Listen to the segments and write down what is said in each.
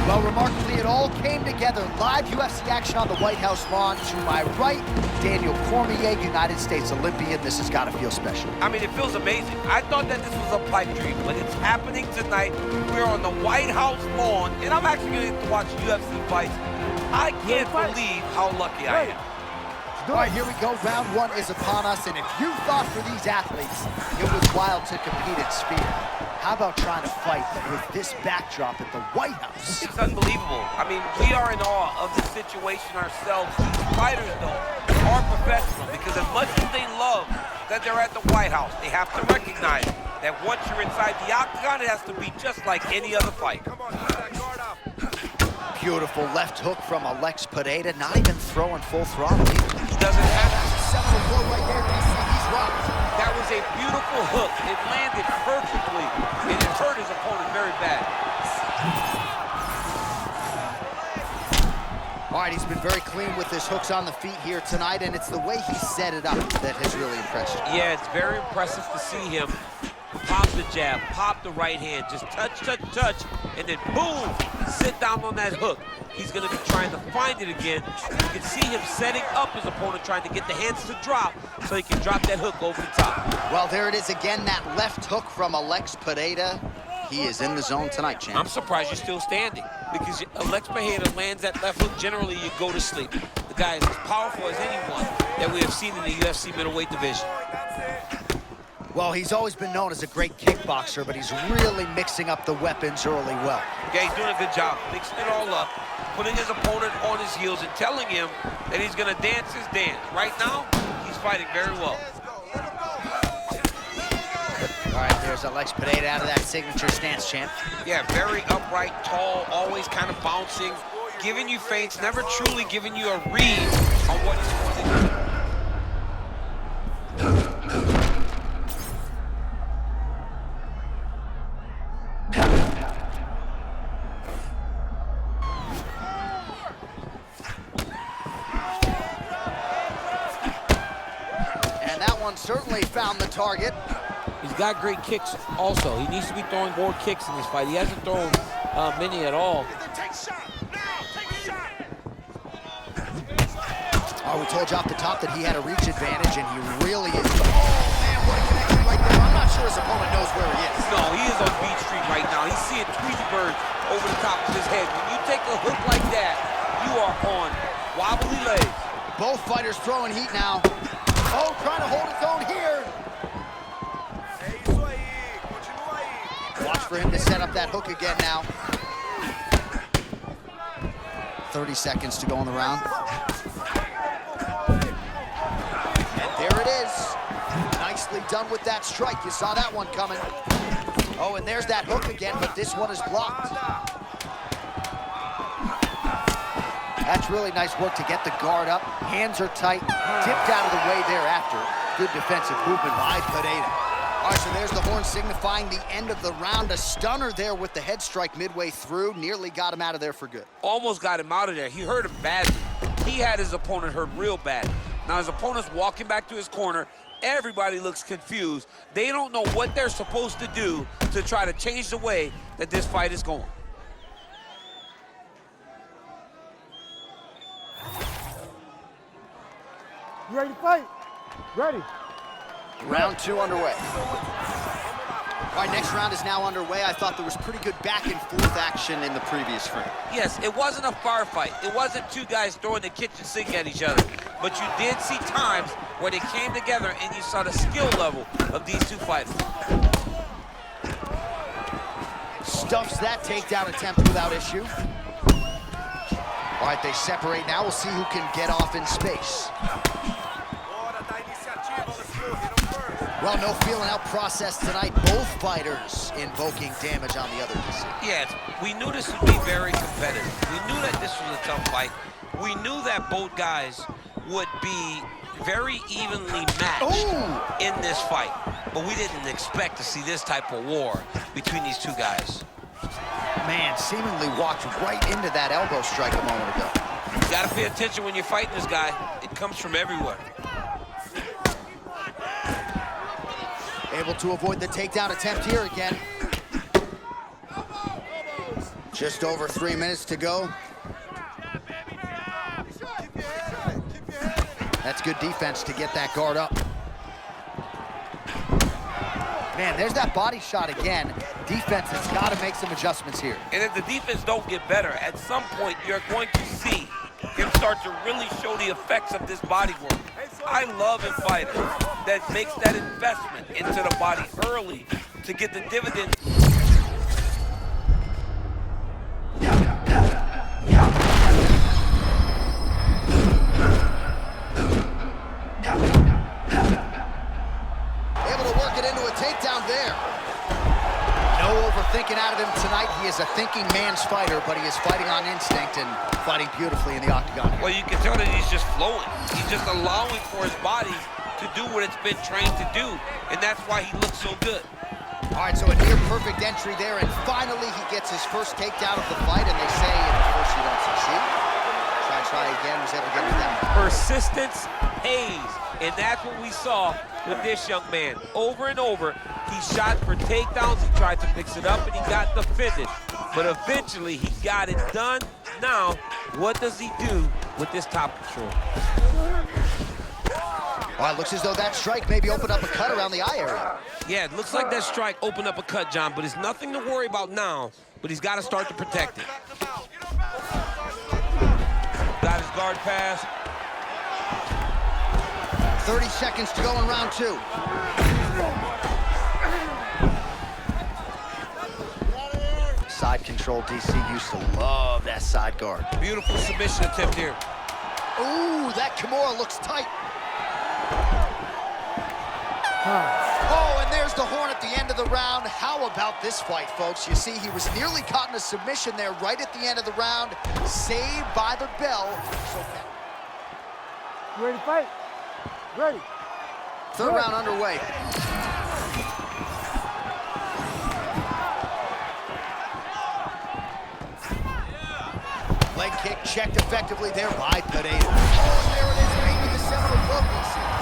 Well, remarkably, it all came together. Live UFC action on the White House lawn. To my right, Daniel Cormier, United States Olympian. This has got to feel special. I mean, it feels amazing. I thought that this was a pipe dream, but it's happening tonight. We're on the White House lawn, and I'm actually going to get to watch UFC fights. I can't believe how lucky I am. All right, here we go. Round one is upon us, and if you thought for these athletes it was wild to compete at Sphere, how about trying to fight with this backdrop at the White House? It's unbelievable. I mean, we are in awe of the situation ourselves. These fighters, though, are professional because as much as they love that they're at the White House, they have to recognize that once you're inside the octagon, it has to be just like any other fight. Come on, guard up. Beautiful left hook from Alex Pineda, not even throwing full throttle. He doesn't have That's a seminal blow right there, DC. He's rocked. That was a beautiful hook. It landed perfectly, and it hurt his opponent very bad. All right, he's been very clean with his hooks on the feet here tonight, and it's the way he set it up that has really impressed you. Yeah, it's very impressive to see him pop the jab, pop the right hand, just touch, touch, touch, and then boom, sit down on that hook. He's going to be trying to find it again. You can see him setting up his opponent, trying to get the hands to drop so he can drop that hook over the top. Well, there it is again, that left hook from Alex Pineda. He is in the zone tonight, champ. I'm surprised you're still standing because Alex Pineda lands that left hook, generally you go to sleep. The guy is as powerful as anyone that we have seen in the UFC middleweight division. Well, he's always been known as a great kickboxer, but he's really mixing up the weapons early well. Yeah, he's doing a good job, mixing it all up, putting his opponent on his heels and telling him that he's gonna dance his dance. Right now, he's fighting very well. All right, there's Alex Pineda out of that signature stance, champ. Yeah, very upright, tall, always kind of bouncing, giving you feints, never truly giving you a read on what he's going to do. Certainly found the target. He's got great kicks also. He needs to be throwing more kicks in this fight. He hasn't thrown many at all. Oh, we told you off the top that he had a reach advantage, and he really is. Oh, man, what a connection right there. I'm not sure his opponent knows where he is. No, he is on Beach Street right now. He's seeing Tweety Bird over the top of his head. When you take a hook like that, you are on wobbly legs. Both fighters throwing heat now. Oh, trying to hold his own here. Watch for him to set up that hook again now. 30 seconds to go in the round. And there it is. Nicely done with that strike. You saw that one coming. Oh, and there's that hook again, but this one is blocked. That's really nice work to get the guard up. Hands are tight, tipped out of the way thereafter. Good defensive movement by Pineda. All right, so there's the horn signifying the end of the round. A stunner there with the head strike midway through. Nearly got him out of there for good. Almost got him out of there. He hurt him badly. He had his opponent hurt real bad. Now his opponent's walking back to his corner. Everybody looks confused. They don't know what they're supposed to do to try to change the way that this fight is going. You ready to fight? Ready. Round two underway. All right, next round is now underway. I thought there was pretty good back and forth action in the previous frame. Yes, it wasn't a firefight. It wasn't two guys throwing the kitchen sink at each other. But you did see times where they came together and you saw the skill level of these two fighters. Stuffs that takedown attempt without issue. All right, they separate now. We'll see who can get off in space. Well, no feeling out process tonight. Both fighters invoking damage on the other DC. Yes, we knew this would be very competitive. We knew that this was a tough fight. We knew that both guys would be very evenly matched in this fight. But we didn't expect to see this type of war between these two guys. Man, seemingly walked right into that elbow strike a moment ago. You gotta pay attention when you're fighting this guy. It comes from everywhere. Able to avoid the takedown attempt here again. Just over 3 minutes to go. That's good defense to get that guard up. Man, there's that body shot again. Defense has got to make some adjustments here. And if the defense don't get better, at some point you're going to see him start to really show the effects of this body work. I love a fighter that makes that investment into the body early to get the dividends. Able to work it into a takedown there. No overthinking out of him tonight. He is a thinking man's fighter, but he is fighting on instinct and fighting beautifully in the octagon here. Well, you can tell that he's just flowing. He's just allowing for his body to do what it's been trained to do, and that's why he looks so good. All right, so a near-perfect entry there, and finally he gets his first takedown of the fight, and they say in the first you don't succeed. Try again, was able to get it down. Persistence pays, and that's what we saw with this young man. Over and over, he shot for takedowns, he tried to mix it up, and he got defended. But eventually, he got it done. Now, what does he do with this top control? Well, it looks as though that strike maybe opened up a cut around the eye area. Yeah, it looks like that strike opened up a cut, John, but it's nothing to worry about now, but he's got to start to protect it. Got his guard pass. 30 seconds to go in round two. Side control, DC used to love that side guard. Beautiful submission attempt here. Ooh, that Kimura looks tight. Oh, and there's the horn at the end of the round. How about this fight, folks? You see, he was nearly caught in a submission there right at the end of the round. Saved by the bell. You ready to fight? Ready. Third round underway. Leg kick checked effectively there by Pereira. Oh, there it is, maybe the seminal blow.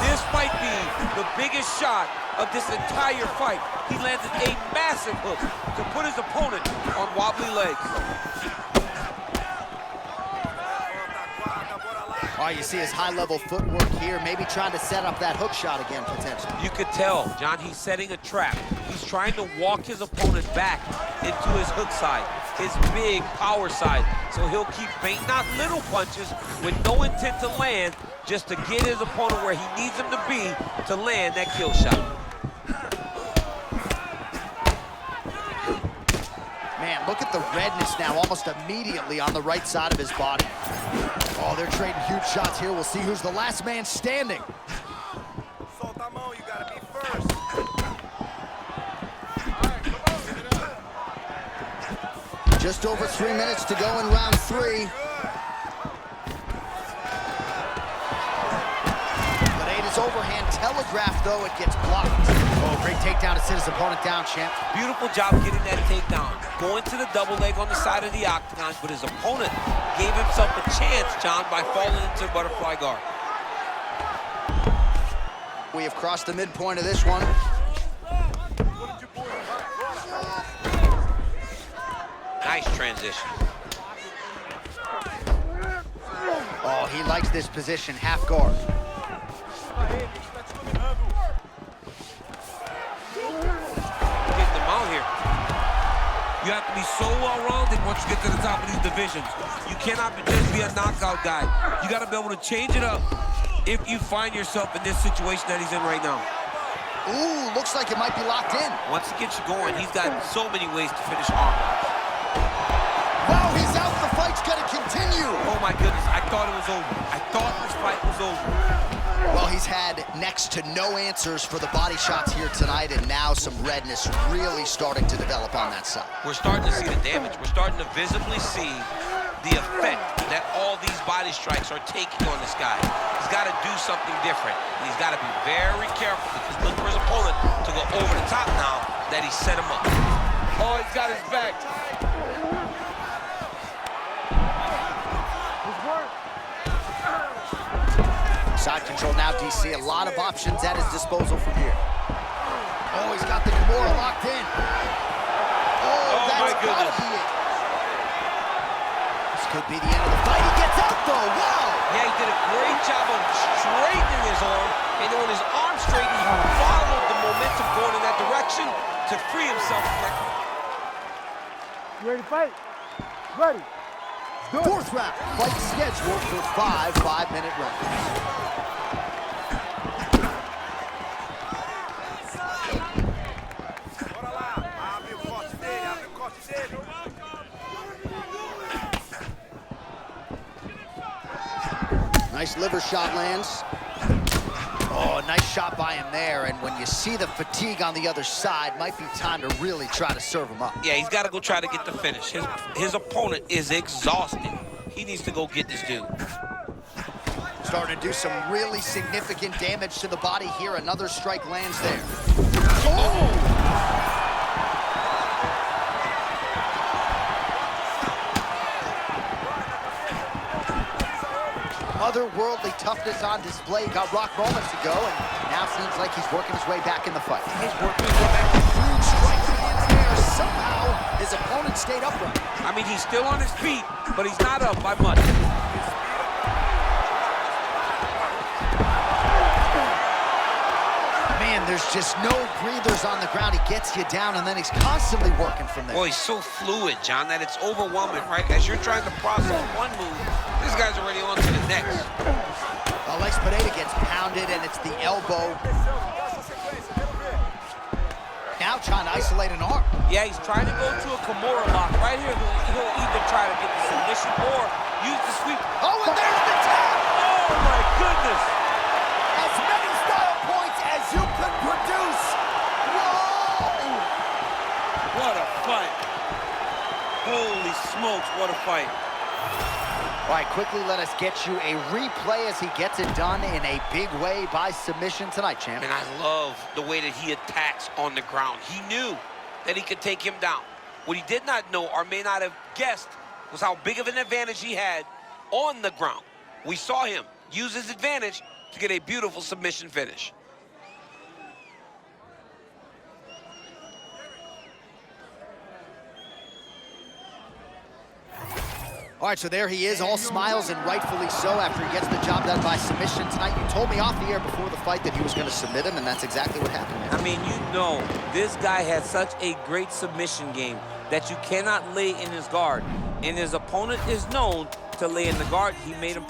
This might be the biggest shot of this entire fight. He landed a massive hook to put his opponent on wobbly legs. All right, you see his high-level footwork here, maybe trying to set up that hook shot again, potentially. You could tell, John, he's setting a trap. He's trying to walk his opponent back into his hook side, his big power side. So he'll keep baiting out little punches with no intent to land, just to get his opponent where he needs him to be to land that kill shot. Man, look at the redness now, almost immediately on the right side of his body. Oh, they're trading huge shots here. We'll see who's the last man standing. You gotta be first. Just over 3 minutes to go in round three. Pereira's overhand telegraph, though, it gets blocked. Oh, great takedown to sit his opponent down, champ. Beautiful job getting that takedown. Going to the double leg on the side of the octagon, but his opponent gave himself a chance, John, by falling into the butterfly guard. We have crossed the midpoint of this one. Nice transition. Oh, he likes this position, half guard. Getting them out here. You have to be so well-rounded once you get to the top of these divisions. You cannot just be a knockout guy. You got to be able to change it up if you find yourself in this situation that he's in right now. Ooh, looks like it might be locked in. Once he gets you going, he's got so many ways to finish arm rounds. Wow, he's out. The fight's gonna continue. Oh my goodness, I thought it was over. I thought this fight was over. Well, he's had next to no answers for the body shots here tonight, and now some redness really starting to develop on that side. We're starting to see the damage. We're starting to visibly see the effect that all these body strikes are taking on this guy. He's got to do something different. And he's got to be very careful because look for his opponent to go over the top now that he set him up. Oh, he's got his back. Side control now, DC. A lot of options at his disposal from here. Oh, he's got the Kimura locked in. Oh, that's my gotta goodness. be it. could be the end of the fight. He gets out, though. Wow! Yeah, he did a great job of straightening his arm, and then when his arm straightened, he followed the momentum going in that direction to free himself from that. You ready to fight? Ready. Fourth round. Fight scheduled for 5 5-minute rounds. Bora lá. Abre o corte dele, abre o corte dele. Nice liver shot lands. Oh, nice shot by him there. And when you see the fatigue on the other side, might be time to really try to serve him up. Yeah, he's got to go try to get the finish. His opponent is exhausted. He needs to go get this dude. Starting to do some really significant damage to the body here. Another strike lands there. Oh! Otherworldly toughness on display. Got rocked moments ago, and now seems like he's working his way back in the fight. He's working his way back. Huge strike lands there. Somehow, his opponent stayed upright. I mean, he's still on his feet, but he's not up by much. Man, there's just no breathers on the ground. He gets you down, and then he's constantly working from there. Boy, he's so fluid, John, that it's overwhelming, right? As you're trying to process one move, this guy's already on to the next. Alex Pereira gets pounded, and it's the elbow. Now trying to isolate an arm. Yeah, he's trying to go to a Kimura lock. Right here, he'll either try to get the submission or use the sweep. Oh, and there's the tap! Oh, my goodness! As many style points as you could produce. Whoa! What a fight. Holy smokes, what a fight. All right, quickly let us get you a replay as he gets it done in a big way by submission tonight, champ. And I love the way that he attacks on the ground. He knew that he could take him down. What he did not know or may not have guessed was how big of an advantage he had on the ground. We saw him use his advantage to get a beautiful submission finish. All right, so there he is, all smiles, and rightfully so after he gets the job done by submission tonight. You told me off the air before the fight that he was going to submit him, and that's exactly what happened, man. I mean, you know, this guy has such a great submission game that you cannot lay in his guard. And his opponent is known to lay in the guard. He made him